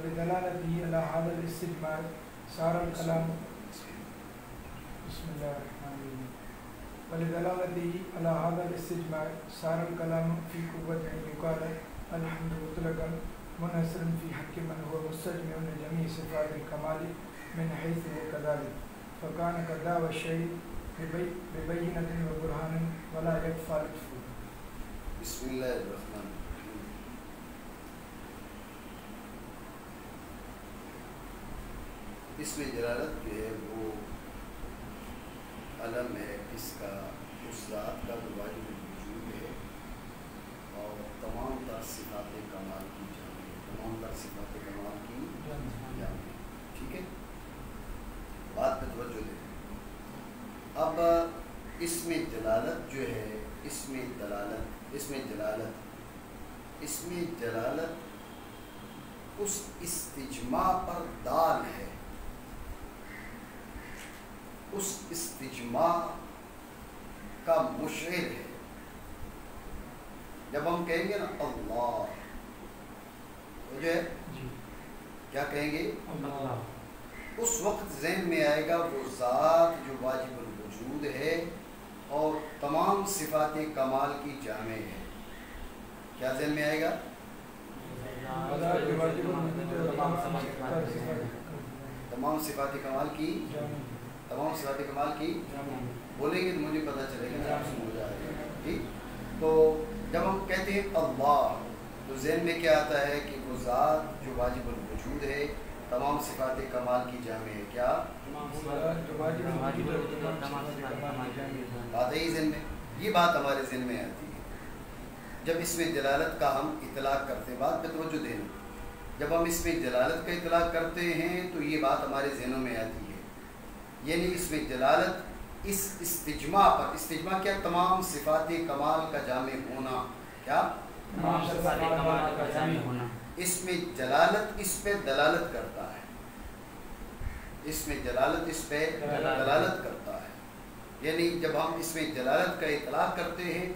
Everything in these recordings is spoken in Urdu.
ولدلالته على هذا الاستجمال صار الكلام بسم الله الرحمن الرحيم ولدلالته على هذا الاستجمال صار الكلام في قوة أن يقال الحمد مطلقا منحصرا في حق من هو مستجمع لجميع صفات الكمال من حيث وكذلك فكان كدعوى الشيء ببينة وبرهان ولا يكفى لطفه. بسم اللہ الرحمن الرحیم. اسم جلالت جو ہے وہ علم ہے اس کا، اس ذات کا جو واجب الوجود ہے اور تمام تر صفات کمال کی جامع ہے، تمام تر صفات کمال کی جامع ہے. ٹھیک ہے، بات پہ توجہ دیں. اب اسم جلالت جو ہے، اسم جلالت اس استجماع پر دال ہے، اس استجماع کا مشعر ہے. جب ہم کہیں گے نا اللہ تو جو ہے کیا کہیں گے؟ اللہ. اس وقت ذہن میں آئے گا وہ ذات جو واجب الوجود ہے اور تمام صفات کمال کی جامع ہے. کیا ذہن میں آئے گا؟ تمام صفات کمال کی، تمام صفات کمال کی بولیں گے تو مجھے پتہ چلے گا، آپ سمجھ جائے گا. ٹھیک. تو جب ہم کہتے ہیں اللہ تو ذہن میں کیا آتا ہے کہ وہ ذات جو واجب الوجود ہے تمام صفات کمال کی جامع ہے. کیا بات ہے ذہن میں؟ یہ بات ہمارے ذہن میں آتی ہے جب اس میں جلالت کا ہم اطلاق کرتے ہیں. بات پہ توجہ دینا. جب ہم اس میں جلالت کا اطلاق کرتے ہیں تو یہ بات ہمارے ذہنوں میں آتی ہے، یعنی اس میں جلالت اس استجماع پر، استجماع کیا؟ تمام صفات کمال کا جامع ہونا. کیا؟ تمام صفات کمال کا جامع ہونا. اس میں جلالت اس پہ دلالت کرتا ہے، اس میں جلالت اس پہ دلالت کرتا ہے. یعنی جب ہم اس میں جلالت کا اطلاق کرتے ہیں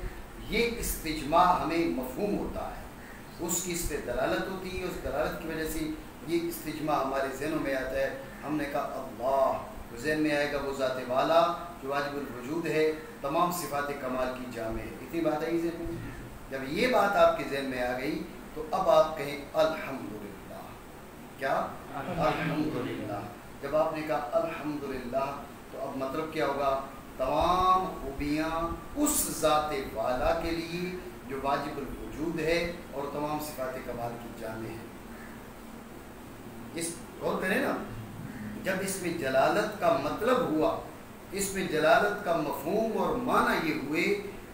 یہ استجماع ہمیں مفہوم ہوتا ہے، اس کی اس پہ دلالت ہوتی ہے، اس دلالت کی وجہ سے یہ استجماع ہمارے ذہنوں میں آتا ہے. ہم نے کہا اللہ تو ذہن میں آئے گا وہ ذات والا جو واجب الوجود ہے تمام صفات کمال کی جامع ہے. اتنی بات آئی ذہن میں؟ جب یہ بات آپ کے ذہن میں آ گئی تو اب آپ کہیں الحمدللہ. کیا؟ الحمدللہ. جب آپ نے کہا الحمدللہ تو اب مطلب کیا ہوگا؟ تمام خوبیاں اس ذات والا کے لیے جو واجب الوجود ہے اور تمام صفات کمال کی جامع ہے. اس غور کریں نا، جب اس میں جلالت کا مطلب ہوا، اس میں جلالت کا مفہوم اور معنی یہ ہوئے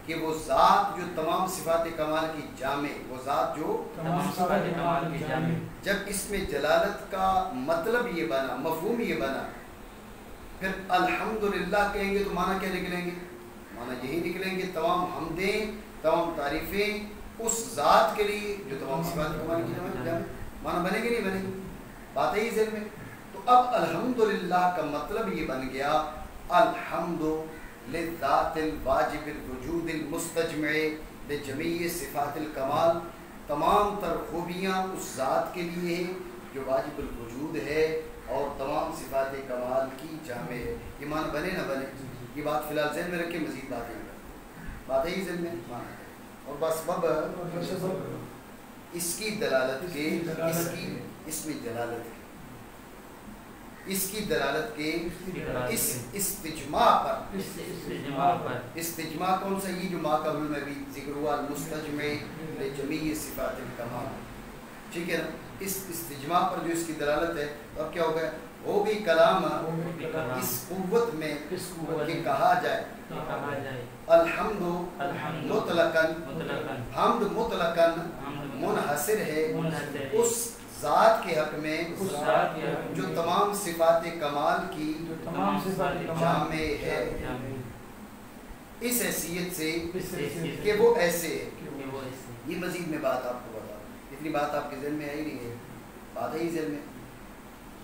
کہ وہ ذات جو تمام صفات کمال کی جامع، وہ ذات جو تمام صفات کمال کی جامع. جب اس میں جلالت کا مطلب یہ بنا، مفہوم یہ بنا، پھر الحمدللہ کہیں گے تو معنی کیا نکلیں گے؟ معنی یہی نکلیں گے تمام حمدیں، تمام تعریفیں اس ذات کے لیے جو تمام صفات کمال کی جامع. معنی بنے گے نہیں بنے گے؟ بات ہے ذہن میں. تو اب الحمدللہ کا مطلب یہ بن گیا الحمد للذات الواجب الوجود المستجمع لجمیع صفات الکمال. تمام تر خوبیاں اس ذات کے لیے ہیں جو واجب الوجود ہے اور تمام صفات کمال کی جامع ہے. یہ معنی بنے نہ بنے؟ یہ بات فی الحال ذہن میں رکھے، مزید باتیں کرتے. بات ہے ذہن میں؟ اور بس بب اس کی دلالت کے، اس میں جلالت کے، اس کی دلالت کے اس استجماع پر. استجماع کون سا؟ یہ جو ما قبل میں بھی ذکر ہوا المستجمع لجمیع صفات الکمال. ٹھیک ہے نا؟ اس استجماع پر جو اس کی دلالت ہے. اب کیا ہوگا؟ وہ بھی کلام اس قوت میں کہ کہا جائے الحمد مطلقاً، حمد مطلقاً منحصر ہے اس ذات کے حق میں جو تمام صفات کمال کی جامع ہے، اس حیثیت سے کہ وہ ایسے ہے. یہ مزید میں بات آپ کو بتا دوں، اتنی بات آپ کے ذہن میں آئی نہیں ہے؟ بات ہے ذہن میں.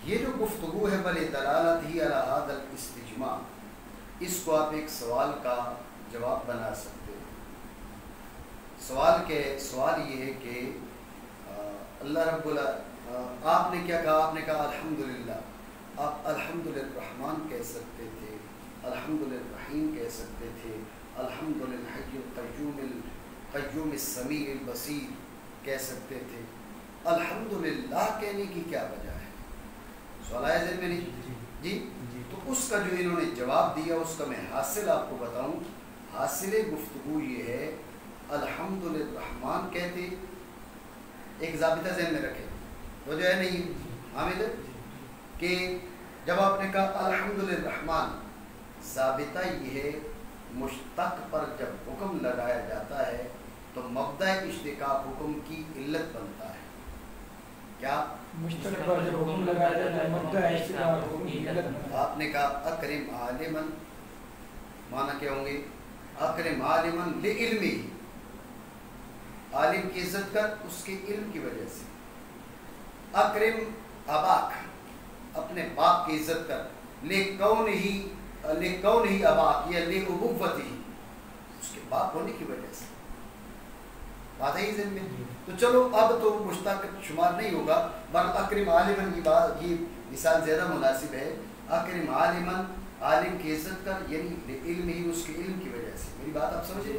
یہ جو گفتگو ہے بل دلالت ہی علی ھذا الاستجماع، اس کو آپ ایک سوال کا جواب بنا سکتے ہیں. سوال یہ ہے کہ اللہ رب آپ نے کیا کہا؟ آپ نے کہا الحمدللہ. آپ الحمدلرحمن کہہ سکتے تھے, الحمدلرحیم کہہ سکتے تھے, الحمدللحی القیوم السمیع البصیر کہہ سکتے تھے. الحمدللہ کہنے کی کیا وجہ ہے؟ سوال آیا ذہن میں نہیں؟ جی تو اس کا جو انہوں نے جواب دیا اس کا میں حاصل آپ کو بتاؤں. حاصل گفتگو یہ ہے, الحمدلرحمن کہتے, ایک ضابطہ ذہن میں رکھے تو جو ہے نہیں حامد, کہ جب آپ نے کہا الحمدلرحمن, ضابطہ یہ ہے مشتق پر جب حکم لگایا جاتا ہے تو مبدأ اشتقاق حکم کی علت بنتا ہے. کیا مشتق پر جب حکم لگایا جاتا ہے مبدأ اشتقاق حکم کی علت بنتا ہے. آپ نے کہا اکرم عالمن, معنی کیا ہوں گے؟ اکرم عالمن لعلمہ, عالم کی عزت کر اس کے علم کی وجہ سے. اکرم اباک, اپنے باپ کی عزت کر, لکون ہی اباک یا لابوت ہی, اس کے باپ ہونے کی وجہ سے. بات ہے ذہن میں؟ تو چلو اب تو مشتق شمار نہیں ہوگا, بل اکرم عالمن کی بات, یہ مثال زیادہ مناسب ہے. اکرم عالمن, عالم کی عزت کر, یعنی علم ہی, اس کے علم کی وجہ سے. میری بات آپ سمجھے؟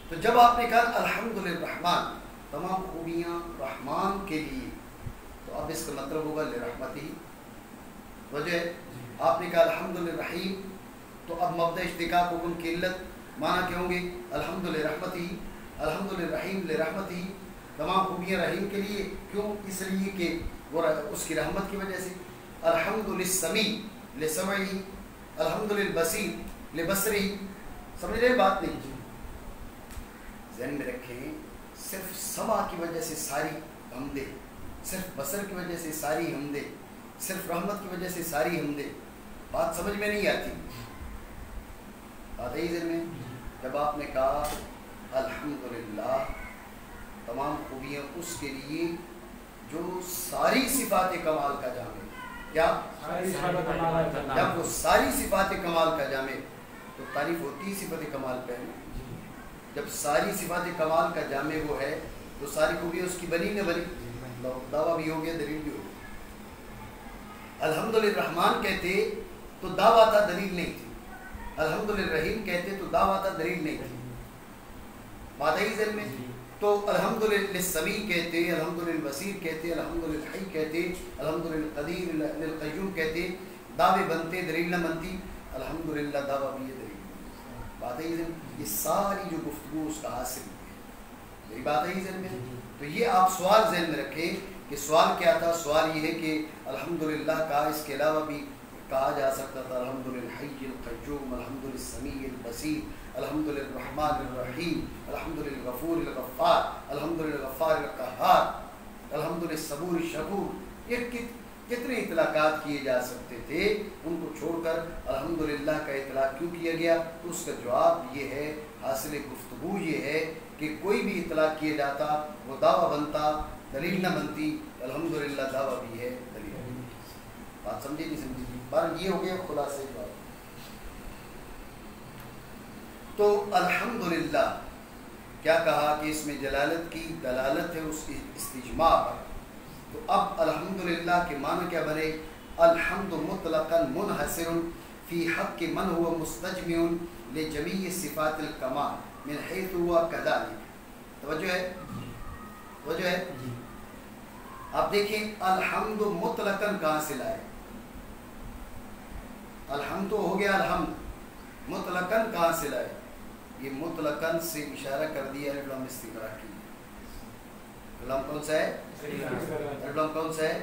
تو جب آپ نے کہا الحمدلرحمن, تمام خوبیاں رحمان کے لیے, تو اب اس کا مطلب ہوگا لرحمتہ. وجہ آپ نے کہا الحمدلرحیم, تو اب مبدأ اشتقاق حکم کی علت معنی کیا ہوں گے؟ الحمدلرحمتہ, الحمدلرحیم لرحمتہ, تمام خوبیاں رحیم کے لیے. کیوں؟ اس لیے کہ وہ اس کی رحمت کی وجہ سے. الحمدللسمیع لسمعہ, الحمدللبصیر لبصرہ. سمجھ رہے بات نہیں؟ ذہن میں رکھیں, صرف سمع کی وجہ سے ساری حمدیں, صرف بصر کی وجہ سے ساری حمدیں, صرف رحمت کی وجہ سے ساری حمدیں. بات سمجھ میں نہیں آتی؟ بات ہے ذہن میں؟ جب آپ نے کہا الحمدللہ, تمام خوبیاں اس کے لیے جو ساری صفات کمال کا جامع. کیا؟ جب وہ ساری صفات کمال کا جامع, تو تعریف ہوتی ہے صفت کمال پہ. جب ساری صفات کمال کا جامع وہ ہے تو ساری خوبیاں اس کی بنی نہ بنی؟ دعویٰ بھی ہو گیا, دلیل بھی ہو گیا. الحمدلرحمن کہتے تو دعویٰ تھا, دلیل نہیں تھی. الحمدلرحیم کہتے تو دعویٰ تھا, دلیل نہیں تھی. بات ہے ذہن میں؟ تو الحمدللسمیع کہتے, الحمدللبصیر کہتے, الحمدللحی کہتے, الحمدللقدیر للقیوم کہتے, دعوے بنتے, دلیل نہ بنتی. الحمدللہ دعویٰ بھی ہے, دلیل. بات ہے ذہن؟ یہ ساری جو گفتگو اس کا حاصل ہے. میری بات ہے ذہن میں؟ تو یہ آپ سوال ذہن میں رکھیں کہ سوال کیا تھا. سوال یہ ہے کہ الحمدللہ کا اس کے علاوہ بھی کہا جا سکتا تھا الحمدللحی القیوم, الحمدللسمیع البصیر, الحمدللرحمن الرحیم, الحمدللغفور الغفار, الحمدللغفار القہار, الحمدللصبور الشکور. یہ کتنے اطلاقات کیے جا سکتے تھے, ان کو چھوڑ کر الحمدللہ کا اطلاق کیوں کیا گیا؟ تو اس کا جواب یہ ہے, حاصل گفتگو یہ ہے کہ کوئی بھی اطلاق کیا جاتا وہ دعویٰ بنتا, دلیل نہ بنتی. الحمدللہ دعویٰ بھی ہے, دلیل. بات سمجھے نہیں سمجھی؟ بار یہ ہو گیا خلاصے کی بات. تو الحمدللہ کیا کہا کہ اس میں جلالت کی دلالت ہے اس کی استجماع پر. تو اب الحمدللہ کے معنی کیا بنے؟ الحمد مطلقا منحصر فی حق من هو مستجمع لجمیع صفات الکمال من حیث هو کذالک. توجہ ہے؟ توجہ ہے؟ آپ دیکھیں الحمد مطلقا کہاں سے لائے؟ الحمد تو ہو گیا الحمد, مطلقاً کہاں سے لائے؟ یہ مطلقاً سے اشارہ کر دیا الف لام استغراق کی. الف لام کون سا ہے؟ الف لام کون سا ہے؟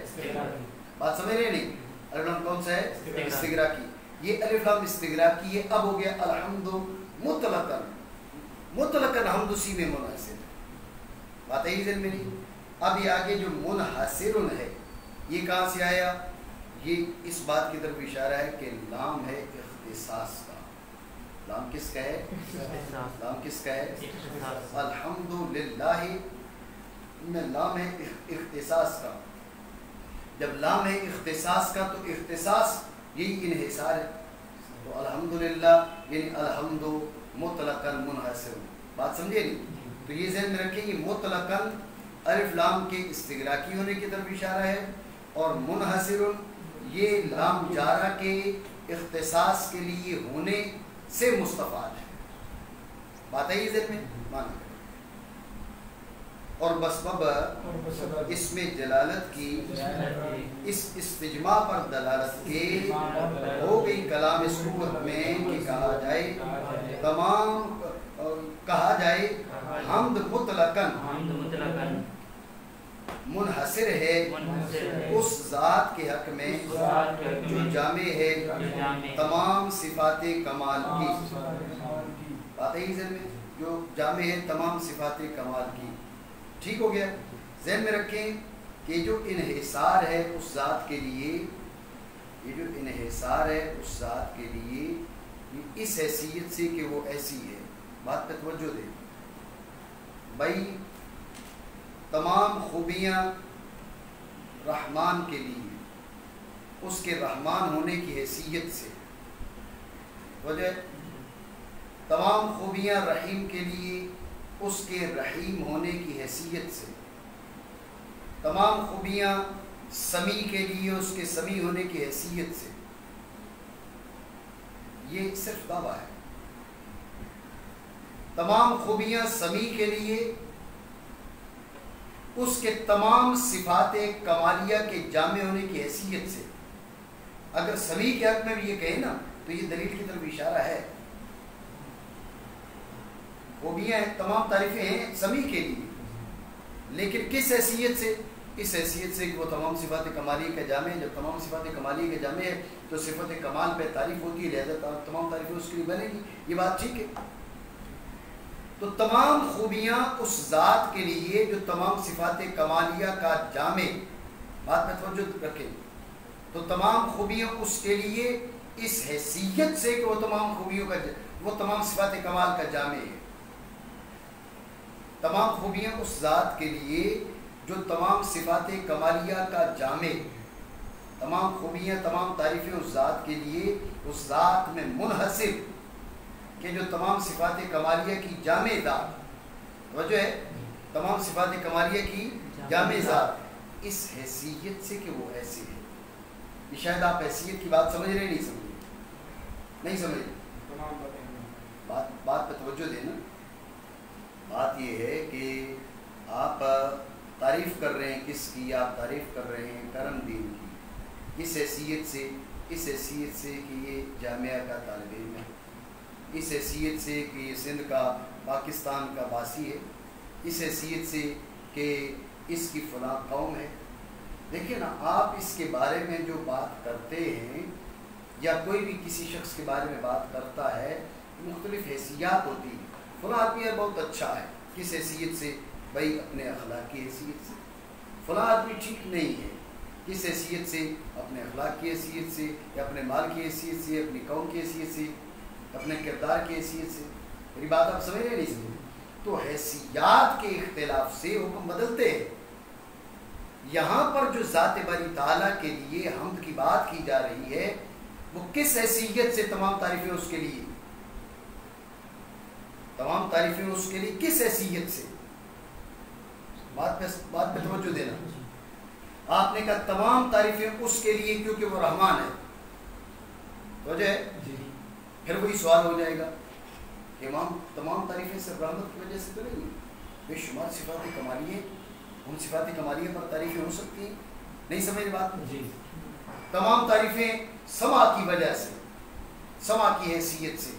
بات سمجھ رہے نہیں؟ الف لام کون سا ہے؟ استغراق کی. یہ الف لام استغراق کی, یہ اب ہو گیا الحمد مطلقاً. مطلقاً حمد اسی میں منحصر. بات ہے ذہن میں نہیں؟ اب یہ آگے جو منحصر ہے یہ کہاں سے آیا؟ یہ اس بات کی طرف اشارہ ہے کہ لام ہے اختصاص کا. لام کس کا ہے؟ لام کس کا ہے؟ الحمدللہ میں لام ہے اختصاص کا. جب لام ہے اختصاص کا تو اختصاص یہی انحصار ہے. تو الحمدللہ یعنی الحمد مطلقاً منحصر. بات سمجھے نہیں؟ تو یہ ذہن میں رکھیں, یہ مطلقاً الف لام کے استغراقی ہونے کی طرف اشارہ ہے، اور منحصر یہ لام جارہ کے اختصاص کے لیے ہونے سے مستفاد ہے. بات ہے یہ ذہن میں مانا. اور بسبب اس میں جلالت کی اس استجماع پر دلالت کے ہو گئی کلام اس قوت میں کہ کہا جائے تمام کہا جائے حمد مطلقاً منحصر ہے اس ذات کے حق میں جو جامع ہے تمام صفات کمال کی. بات ہے ذہن میں جو جامع ہے تمام صفات کمال کی. ٹھیک ہو گیا. ذہن میں رکھیں کہ جو انحصار ہے اس ذات کے لیے، یہ جو انحصار ہے اس ذات کے لیے اس حیثیت سے کہ وہ ایسی ہے. بات پہ توجہ دیں بھائی. تمام خوبیاں رحمان کے لیے اس کے رحمان ہونے کی حیثیت سے، وجہ تمام خوبیاں رحیم کے لیے اس کے رحیم ہونے کی حیثیت سے، تمام خوبیاں سمیع کے لیے اس کے سمیع ہونے کی حیثیت سے. یہ صرف دعویٰ ہے. تمام خوبیاں سمیع کے لیے اس کے تمام صفات کمالیہ کے جامع ہونے کی حیثیت سے. اگر سمیع کے حق میں بھی یہ کہیں نا تو یہ دلیل کی طرف اشارہ ہے. خوبیاں تمام تعریفیں ہیں سمیع کے لیے، لیکن کس حیثیت سے؟ اس حیثیت سے کہ وہ تمام صفات کمالیہ کا جامع ہے. جب تمام صفات کمالیہ کا جامع ہے تو صفت کمال پہ تعریف ہوتی ہے، لہذا تمام تعریفیں اس کے لیے بنے گی. یہ بات ٹھیک ہے. تو تمام خوبیاں اس ذات کے لیے جو تمام صفات کمالیہ کا جامع، بات میں توجہ رکھیں، تو تمام خوبیاں اس کے لیے اس حیثیت سے کہ وہ تمام خوبیوں کا وہ تمام صفات کمال کا جامع ہے. تمام خوبیاں اس ذات کے لیے جو تمام صفات کمالیہ کا جامع، تمام خوبیاں تمام تعریفیں اس ذات کے لیے اس ذات میں منحصر کہ جو تمام صفات کمالیہ کی جامع ذات، وجہ ہے تمام صفات کمالیہ کی جامع ذات اس حیثیت سے کہ وہ ایسے ہے. یہ شاید آپ حیثیت کی بات سمجھ رہے نہیں سمجھ نہیں سمجھ بات پہ توجہ دینا. بات یہ ہے کہ آپ تعریف کر رہے ہیں کس کی؟ آپ تعریف کر رہے ہیں کرم دین کی. اس حیثیت سے کہ یہ جامعہ کا طالب علم ہے، اس حیثیت سے کہ یہ سندھ کا پاکستان کا باسی ہے، اس حیثیت سے کہ اس کی فلاں قوم ہے. دیکھیں نا، آپ اس کے بارے میں جو بات کرتے ہیں یا کوئی بھی کسی شخص کے بارے میں بات کرتا ہے، مختلف حیثیات ہوتی ہیں. فلاں آدمی ہے بہت اچھا ہے، کس حیثیت سے؟ بھائی اپنے اخلاق کی حیثیت سے. فلاں آدمی ٹھیک نہیں ہے، کس حیثیت سے؟ اپنے اخلاق کی حیثیت سے، یا اپنے مال کی حیثیت سے، اپنی قوم کی حیثیت سے، اپنے کردار کی حیثیت سے. میری بات آپ سمجھ رہے نہیں سمجھ؟ تو حیثیات کے اختلاف سے حکم بدلتے ہیں. یہاں پر جو ذات باری تعالیٰ کے لیے حمد کی بات کی جا رہی ہے، وہ کس حیثیت سے؟ تمام تعریفیں اس کے لیے، تمام تعریفیں اس کے لیے کس حیثیت سے؟ بات پہ توجہ دینا. آپ نے کہا تمام تعریفیں اس کے لیے کیونکہ وہ رحمان ہے. توجہ ہے؟ پھر وہی سوال ہو جائے گا کہ امام تمام تعریفیں صرف رحمت کی وجہ سے تو نہیں، بے شمار صفات کمالیہ، ان صفات کمالیہ پر تعریفیں ہو سکتی ہیں. نہیں سمجھ بات؟ تمام تعریفیں سما کی وجہ سے، سما کی حیثیت سے.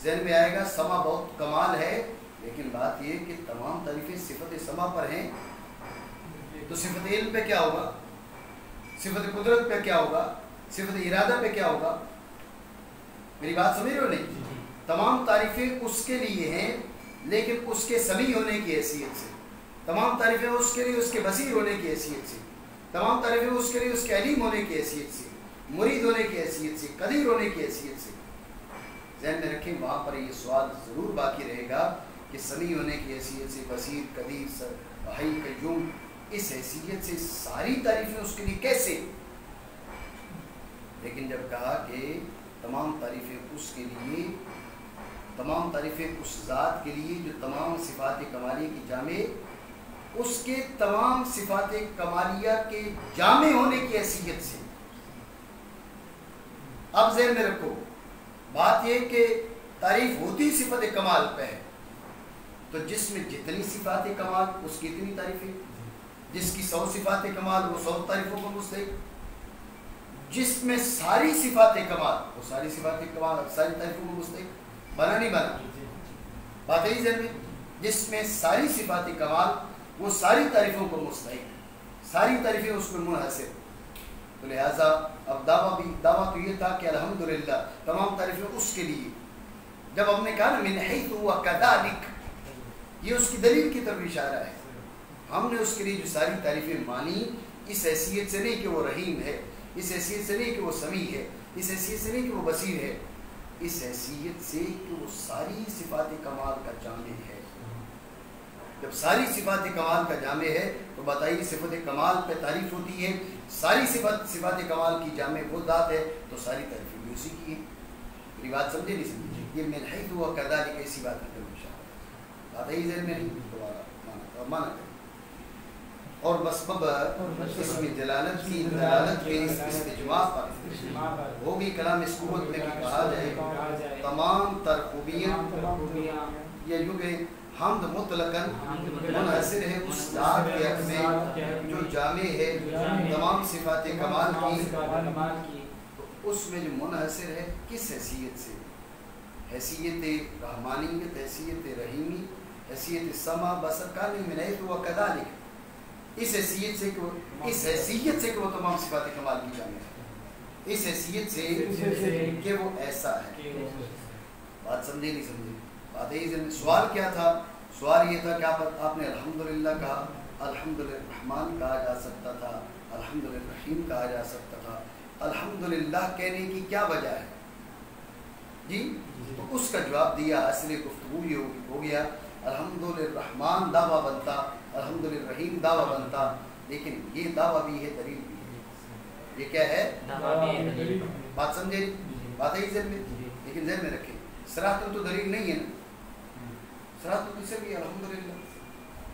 ذہن میں آئے گا سما بہت کمال ہے، لیکن بات یہ کہ تمام تعریفیں صفت سما پر ہیں، تو صفت علم پہ کیا ہوگا؟ صفت قدرت پہ کیا ہوگا؟ صفت ارادہ پہ کیا ہوگا؟ میری بات سمجھ رہے ہو نہیں؟ تمام تعریفیں اس کے لیے ہیں، لیکن اس کے سمیع ہونے کی حیثیت سے. تمام تعریفیں اس کے لیے اس کے بصیر ہونے کی حیثیت سے. تمام تعریفیں اس کے لیے اس کے علیم ہونے کی حیثیت سے، مرید ہونے کی حیثیت سے، قدیر ہونے کی حیثیت سے. ذہن میں رکھیں، وہاں پر یہ سوال ضرور باقی رہے گا کہ سمیع ہونے کی حیثیت سے، بصیر، قدیر، حی، قیوم، اس حیثیت سے ساری تعریفیں اس کے لیے کیسے؟ لیکن جب کہا کہ تمام تعریفیں اس کے لیے، تمام تعریفیں اس ذات کے لیے جو تمام صفات کمالیہ کی جامع اس کے تمام صفات کمالیہ کے جامع ہونے کی حیثیت سے. اب ذہن میں رکھو بات یہ کہ تعریف ہوتی صفت کمال پہ ہے، تو جس میں جتنی صفات کمال اس کی اتنی تعریفیں، جس کی 100 صفات کمال وہ 100 تعریفوں کو مستحق، جس میں ساری صفات کمال وہ ساری صفات کمال ساری تعریفوں کو مستحق. بنا نہیں بنا؟ بات ہے ذہن میں. جس میں ساری صفات کمال وہ ساری تعریفوں کو مستحق، ساری تعریفیں اس میں منحصر. تو لہٰذا اب دعویٰ تو یہ تھا کہ الحمدللہ تمام تعریفیں اس کے لیے. جب ہم نے کہا نا من حیث ہوا کذالک، یہ اس کی دلیل کی طرف اشارہ ہے. ہم نے اس کے لیے جو ساری تعریفیں مانی اس حیثیت سے نہیں کہ وہ رحیم ہے، اس حیثیت سے نہیں کہ وہ سمیع ہے، اس حیثیت سے نہیں کہ وہ بصیر ہے، اس حیثیت سے کہ وہ ساری صفات کمال کا جامع ہے. جب ساری صفات کمال کا جامع ہے تو بتائیے صفت کمال پہ تعریف ہوتی ہے. ساری صفات کمال کی جامع وہ ذات ہے تو ساری تعریفیں بھی اسی کی ہیں. میری بات سمجھے نہیں سمجھے؟ یہ من حیث ہوا کذالک ایسی بات کی طرف اشارہ ہے. بات ہے ذہن میں نہیں؟ دوبارہ مانا کریں. اور مسبب اس میں دلالت کی دلالت کے استجماع پر وہ بھی کلام اس قوت میں کہ کہا جائے تمام تر خوبیاں یا یوں کہ حمد مطلقاً منحصر ہے اس ذات کے حق میں جو جامع ہے تمام صفات کمال کی. اس میں جو منحصر ہے کس حیثیت سے؟ حیثیت رحمانیت، حیثیت رحیمی، حیثیت سمع بصر کا نہیں. من حیث ہوا کذالک اس حیثیت سے کہ وہ تمام صفات کمال کی جامع ہے، اس حیثیت سے کہ وہ ایسا ہے. بات سمجھے نہیں سمجھے؟ بات ہے. سوال کیا تھا؟ سوال یہ تھا کہ آپ نے الحمدللہ کہا، الحمدلرحمن کہا جا سکتا تھا، الحمدلرحیم کہا جا سکتا تھا. الحمدللہ کہنے کی کیا وجہ ہے جی؟ تو اس کا جواب دیا، اصل گفتگو یہ ہو گیا الحمدلرحمن دعویٰ بنتا، الحمدلرحیم دعویٰ بنتا، لیکن یہ دعویٰ بھی ہے دلیل بھی ہے. یہ کیا ہے؟ بات سمجھے؟ بات ہے ذہن میں. لیکن ذہن میں رکھیں صراحتاً تو دلیل نہیں ہے نا. صراحتاً کسے بھی الحمدللہ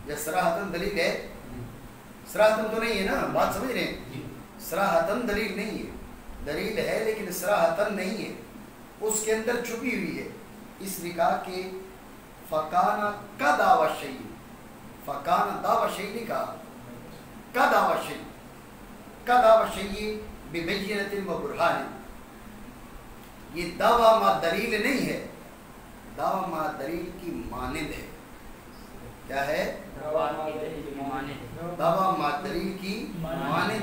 یا صراحتاً دلیل ہے؟ صراحتاً تو نہیں ہے نا. بات سمجھ رہے ہیں؟ صراحتاً دلیل نہیں ہے، دلیل ہے لیکن صراحتاً نہیں ہے، اس کے اندر چھپی ہوئی ہے. اس لیے کہا کہ فکانہ کا دعویٰ شیء، فکانہ دعویٰ شیء نہیں کہا، کا دعویٰ شیء، کا دعویٰ شیء ببینۃ و برہان. یہ دعویٰ ما دلیل نہیں ہے، دعویٰ ما دلیل کی مانند ہے. کیا ہے؟ دعویٰ ما دلیل کی مانند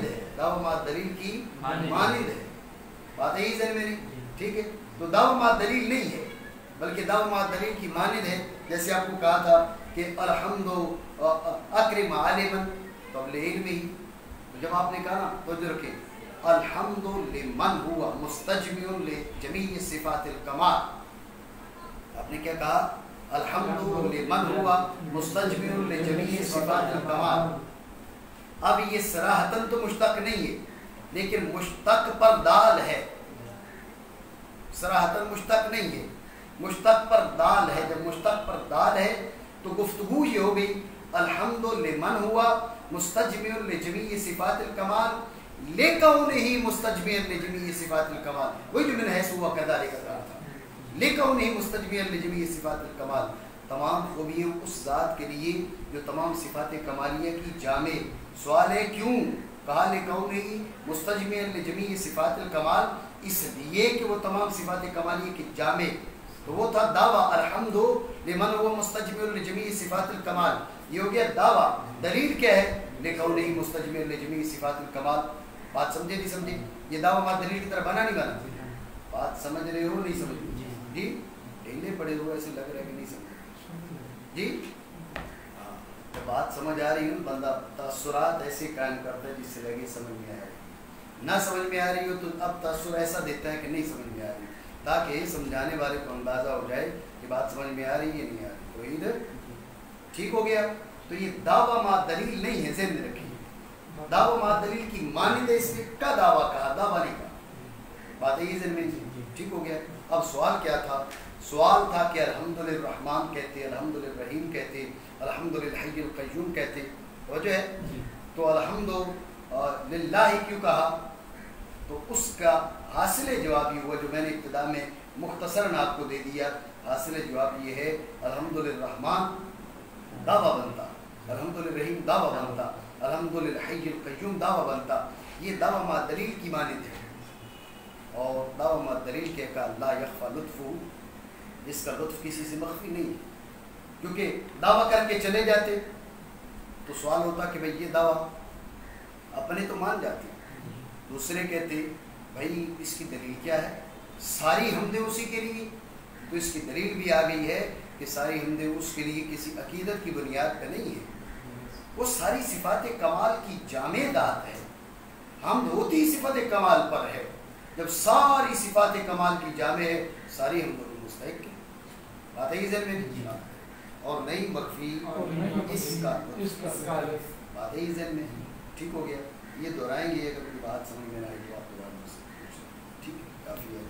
ہے، دعویٰ ما دلیل کی مانند ہے. بات ہے ذہن میں نہیں؟ ٹھیک ہے. تو دعویٰ ما دلیل نہیں ہے بلکہ دعویٰ ما دلیل کی مانند ہے. جیسے آپ کو کہا تھا کہ الحمد اکرم عالما قبل علم ہی. تو جب آپ نے کہا نا تو جو رکھیں الحمد لمن ہوا مستجمع لجمیع صفات الکمال. آپ نے کیا کہا؟ الحمد لمن ہوا مستجمع لجمیع صفات الکمال. اب یہ صراحتاً تو مشتق نہیں ہے لیکن مشتق پر دال ہے. صراحتاً مشتق نہیں ہے، مشتق پر دال ہے. جب مشتق پر دال ہے تو گفتگو یہ ہو گئی الحمد لمن ہوا مستجمع لجمیع صفات الکمال لکونہ مستجمع لجمیع صفات الکمال. وہی جو من حیث ہوا کذالک کہا تھا، لکونہ مستجمع لجمیع صفات الکمال. تمام خوبیاں اس ذات کے لیے جو تمام صفات کمالیہ کی جامع. سوال ہے کیوں کہا لکونہ مستجمع لجمیع صفات الکمال؟ اس لیے کہ وہ تمام صفات کمالیہ کی جامع. تو وہ تھا دعویٰ الحمد لمن هو مستجمع لجمیع صفات الکمال. یہ ہو گیا دعویٰ. دلیل کیا ہے؟ لکونہ مستجمع لجمیع صفات الکمال. بات سمجھے نہیں سمجھے؟ یہ دعویٰ مات دلیل کی طرح بنا نہیں بنا؟ بات سمجھ رہے ہو نہیں سمجھ رہے جی؟ ڈھیلے پڑے ہو ایسے لگ رہا ہے کہ نہیں سمجھ جی؟ بات سمجھ آ رہی ہوں. بندہ تاثرات ایسے قائم کرتا ہے جس سے لگے سمجھ میں آ رہی. نہ سمجھ میں آ رہی ہو تو اب تاثر ایسا دیتا ہے کہ نہیں سمجھ میں آ رہی، تاکہ سمجھانے والے کو اندازہ ہو جائے کہ بات سمجھ میں آ رہی ہے نہیں آ رہی. تو ادھر ٹھیک ہو گیا. تو یہ دعویٰ ما دلیل نہیں ہے، ذہن میں رکھیے. دعویٰ ما دلیل کی مانند ہے، اس لیے کا دعویٰ کہا، دعویٰ نہیں کہا. بات ہے یہ ذہن میں ٹھیک ہو گیا. اب سوال کیا تھا؟ سوال تھا کہ الحمدللرحمن کہتے، الحمدللرحیم کہتے، الحمدللحی القیوم کہتے، وجہ ہے تو الحمدللہ کیوں کہا؟ تو اس کا حاصل جواب یہ ہوا جو میں نے ابتدا میں مختصراً آپ کو دے دیا. حاصل جواب یہ ہے الحمدللرحمن دعویٰ بنتا، الحمدللرحیم دعویٰ بنتا، الحمدللحی القیوم دعویٰ بنتا. یہ دعویٰ ما دلیل کی مانند ہے، اور دعویٰ ما دلیل کے کا لا یخفی لطفہ، اس کا لطف کسی سے مخفی نہیں ہے. کیونکہ دعویٰ کر کے چلے جاتے تو سوال ہوتا کہ بھئی یہ دعویٰ اپنے تو مان جاتے، دوسرے کہتے بھائی اس کی دلیل کیا ہے؟ ساری حمدیں اسی کے لیے. تو اس کی دلیل بھی آ گئی ہے کہ ساری حمدیں اس کے لیے کسی عقیدت کی بنیاد پہ نہیں ہے، وہ ساری صفات کمال کی جامع ذات ہے. حمد ہوتی ہی صفت کمال پر ہے. جب ساری صفات کمال کی جامع ہے، ساری حمد مستحق کی بات ہے ذہن میں بھی، اور نہیں مخفی اس کا بات ہے ذہن میں. ٹھیک ہو گیا، یہ دہرائیں گے. اگر کوئی بات سمجھ میں نہ آئی تو آپ دوبارہ مجھ سے پوچھ لیں. ٹھیک ہے، کافی ہے.